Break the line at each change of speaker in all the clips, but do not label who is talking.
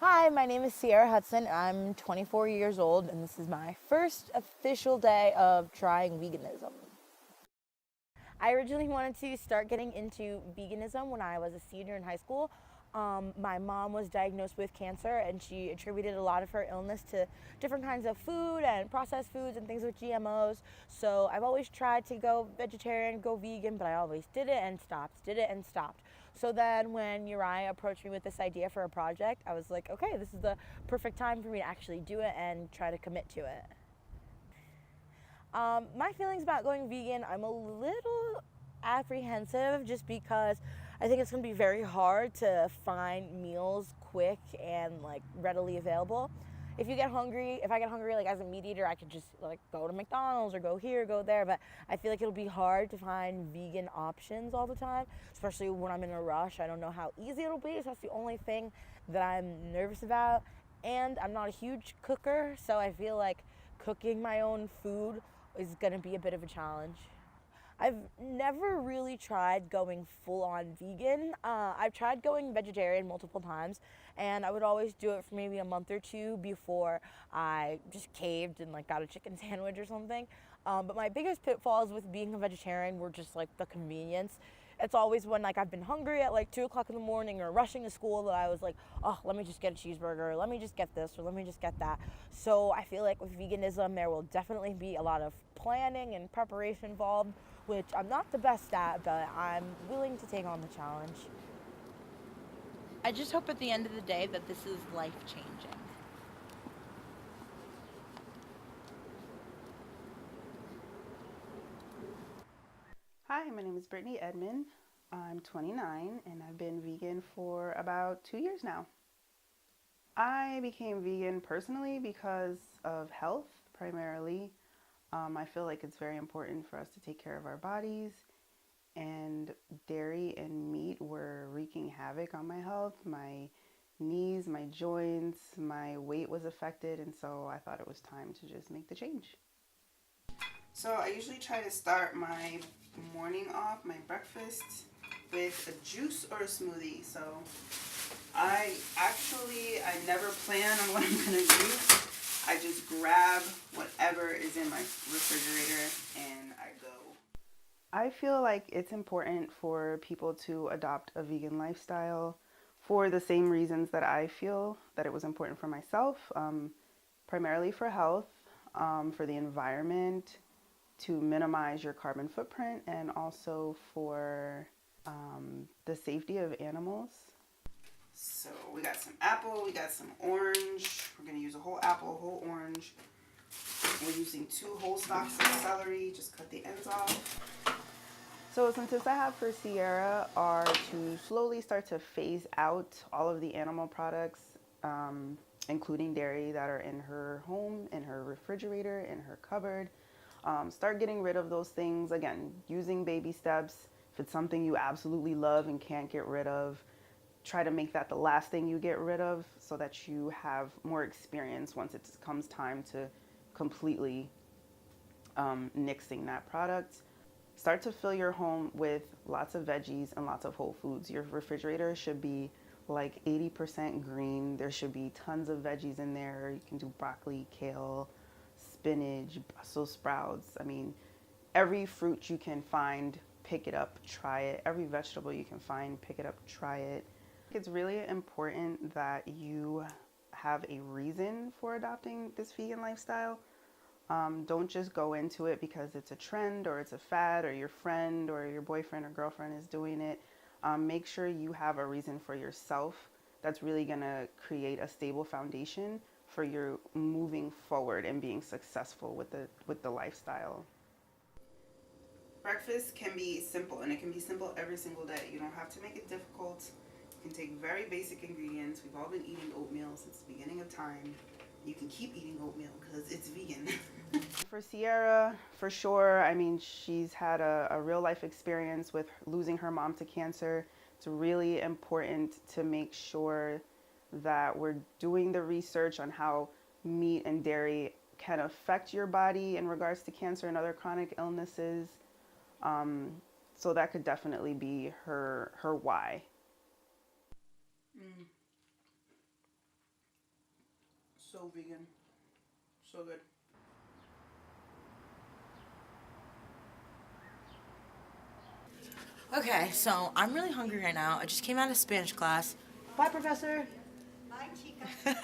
Hi, my name is Sierra Hudson. I'm 24 years old, and this is my first official day of trying veganism. I originally wanted to start getting into veganism when I was a senior in high school. My mom was diagnosed with cancer, and she attributed a lot of her illness to different kinds of food and processed foods and things with GMOs. So I've always tried to go vegetarian, go vegan, but I always did it and stopped, did it and stopped. So then when Uriah approached me with this idea for a project, I was like, okay, this is the perfect time for me to actually do it and try to commit to it. My feelings about going vegan, I'm a little apprehensive just because I think it's going to be very hard to find meals quick and like readily available. If I get hungry like as a meat eater, I could just like go to McDonald's or go here, go there, but I feel like it'll be hard to find vegan options all the time, especially when I'm in a rush. I don't know how easy it'll be, so that's the only thing that I'm nervous about. And I'm not a huge cooker, so I feel like cooking my own food is going to be a bit of a challenge. I've never really tried going full on vegan. I've tried going vegetarian multiple times, and I would always do it for maybe a month or two before I just caved and like got a chicken sandwich or something. But my biggest pitfalls with being a vegetarian were just like the convenience. It's always when like I've been hungry at like 2 o'clock in the morning or rushing to school that I was like, oh, let me just get a cheeseburger, or let me just get this, or let me just get that. So I feel like with veganism, there will definitely be a lot of planning and preparation involved, which I'm not the best at, but I'm willing to take on the challenge.
I just hope at the end of the day that this is life changing.
Hi, my name is Brittany Edmond. I'm 29 and I've been vegan for about 2 years now. I became vegan personally because of health primarily. I feel like it's very important for us to take care of our bodies, and dairy and meat were wreaking havoc on my health. My knees, my joints, my weight was affected, and so I thought it was time to just make the change. So I usually try to start my morning off, my breakfast, with a juice or a smoothie. So I never plan on what I'm gonna do. I just grab whatever is in my refrigerator and I go. I feel like it's important for people to adopt a vegan lifestyle for the same reasons that I feel that it was important for myself, primarily for health, for the environment, to minimize your carbon footprint, and also for the safety of animals. So we got some apple, we got some orange. We're going to use a whole apple, a whole orange. We're using 2 whole stalks of celery. Just cut the ends off. So some tips I have for Sierra are to slowly start to phase out all of the animal products, including dairy, that are in her home, in her refrigerator, in her cupboard. Start getting rid of those things. Again, using baby steps. If it's something you absolutely love and can't get rid of, try to make that the last thing you get rid of so that you have more experience once it comes time to completely nixing that product. Start to fill your home with lots of veggies and lots of whole foods. Your refrigerator should be like 80% green. There should be tons of veggies in there. You can do broccoli, kale, spinach, Brussels sprouts. I mean, every fruit you can find, pick it up, try it. Every vegetable you can find, pick it up, try it. It's really important that you have a reason for adopting this vegan lifestyle. Don't just go into it because it's a trend or it's a fad or your friend or your boyfriend or girlfriend is doing it. Make sure you have a reason for yourself that's really going to create a stable foundation for your moving forward and being successful with the lifestyle. Breakfast can be simple, and it can be simple every single day. You don't have to make it difficult. You can take very basic ingredients. We've all been eating oatmeal since the beginning of time. You can keep eating oatmeal because it's vegan. For Sierra, for sure, I mean, she's had a real life experience with losing her mom to cancer. It's really important to make sure that we're doing the research on how meat and dairy can affect your body in regards to cancer and other chronic illnesses. So that could definitely be her why. Mm. So vegan. So good.
Okay, so I'm really hungry right now. I just came out of Spanish class. Bye, Professor.
Bye, chica.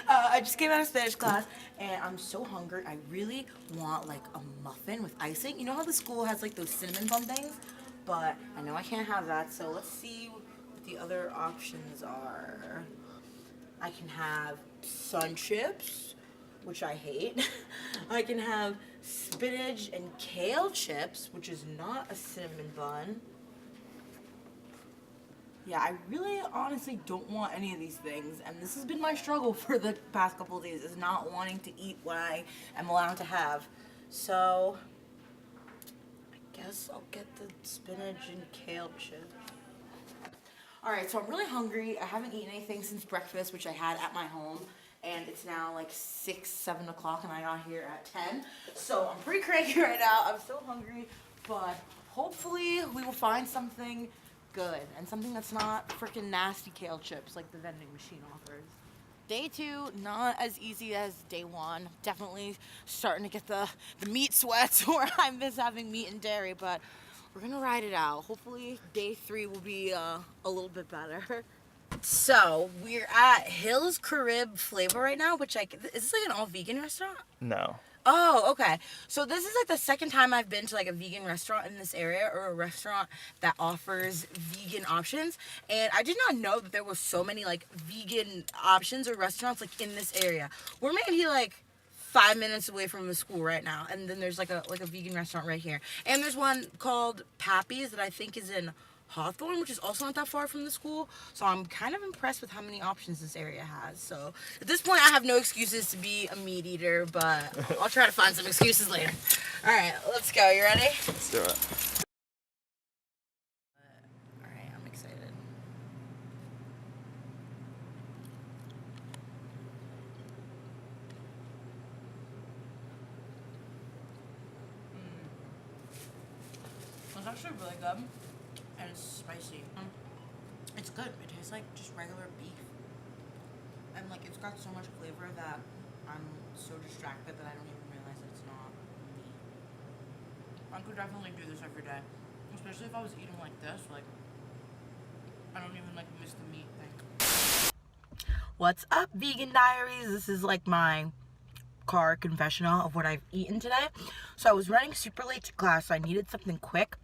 I just came out of Spanish class and I'm so hungry. I really want like a muffin with icing. You know how the school has like those cinnamon bun things? But I know I can't have that, so let's see what the other options are. I can have sun chips, which I hate. I can have spinach and kale chips, which is not a cinnamon bun. Yeah, I really honestly don't want any of these things, and this has been my struggle for the past couple of days, is not wanting to eat what I am allowed to have. So, I guess I'll get the spinach and kale chips. Alright, so I'm really hungry. I haven't eaten anything since breakfast, which I had at my home, and it's now like 6, 7 o'clock, and I got here at 10. So I'm pretty cranky right now. I'm so hungry, but hopefully we will find something good and something that's not freaking nasty kale chips like the vending machine offers. Day 2, not as easy as day 1. Definitely starting to get the meat sweats where I miss having meat and dairy, but we're gonna ride it out. Hopefully day 3 will be a little bit better. So we're at Hill's Carib Flavor right now, which is this like an all vegan restaurant?
No.
Oh, okay. So this is like the second time I've been to like a vegan restaurant in this area, or a restaurant that offers vegan options. And I did not know that there was so many like vegan options or restaurants like in this area. We're maybe like 5 minutes away from the school right now, and then there's like a vegan restaurant right here. And there's one called Pappy's that I think is in Hawthorne, which is also not that far from the school. So I'm kind of impressed with how many options this area has. So at this point, I have no excuses to be a meat eater, but I'll try to find some excuses later. All right, let's go. You ready?
Let's do it.
All right, I'm excited. It's actually really good. And it's spicy. It's good. It tastes like just regular beef. And like it's got so much flavor that I'm so distracted that I don't even realize that it's not meat. I could definitely do this every day. Especially if I was eating like this, like I don't even like miss the meat thing. What's up, Vegan Diaries? This is like my car confessional of what I've eaten today. So I was running super late to class, so I needed something quick.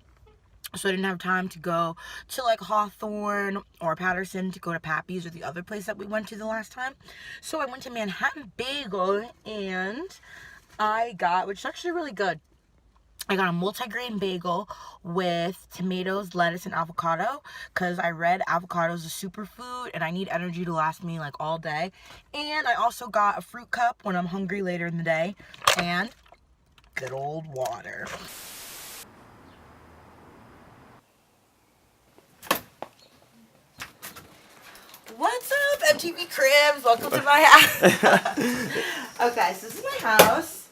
So I didn't have time to go to like Hawthorne or Patterson to go to Pappy's or the other place that we went to the last time. So I went to Manhattan Bagel and I got, which is actually really good, I got a multigrain bagel with tomatoes, lettuce, and avocado because I read avocado is a superfood and I need energy to last me like all day. And I also got a fruit cup when I'm hungry later in the day and good old water. What's up, MTV Cribs? Welcome to my house. Okay, so this is my house.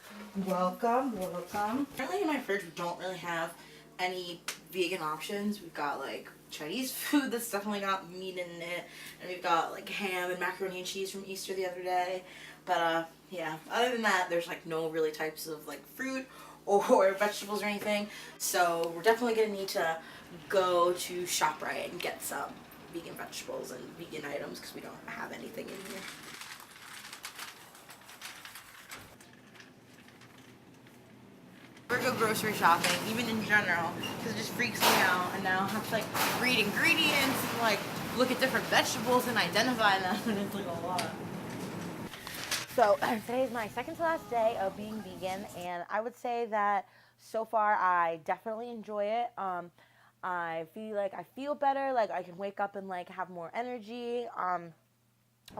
Welcome. Apparently in my fridge we don't really have any vegan options. We've got like Chinese food that's definitely got meat in it. And we've got like ham and macaroni and cheese from Easter the other day. But yeah, other than that, there's like no really types of like fruit or vegetables or anything. So we're definitely gonna need to go to ShopRite and get some vegan vegetables and vegan items because we don't have anything in here. Never go grocery shopping, even in general, because it just freaks me out. And now I have to like read ingredients and like look at different vegetables and identify them, and it's like a lot. So today is my second to last day of being vegan, and I would say that so far I definitely enjoy it. I feel better, like I can wake up and like have more energy. I'm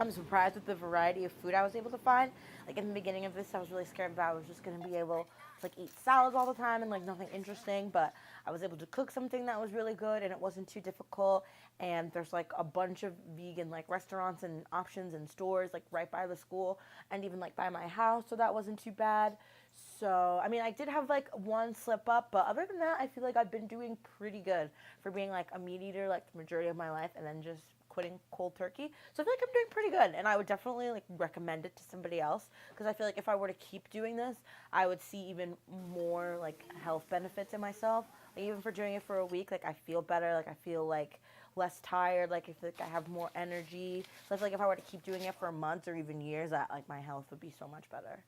surprised with the variety of food I was able to find. Like in the beginning of this, I was really scared that I was just gonna be able to like eat salads all the time and like nothing interesting, but I was able to cook something that was really good and it wasn't too difficult. And there's like a bunch of vegan like restaurants and options and stores like right by the school and even like by my house, so that wasn't too bad. So, I mean, I did have like one slip up, but other than that, I feel like I've been doing pretty good for being like a meat eater like the majority of my life and then just quitting cold turkey. So I feel like I'm doing pretty good, and I would definitely like recommend it to somebody else because I feel like if I were to keep doing this, I would see even more like health benefits in myself. Like even for doing it for a week, like I feel better, like I feel like less tired, like I feel like I have more energy. So I feel like if I were to keep doing it for months or even years, that like my health would be so much better.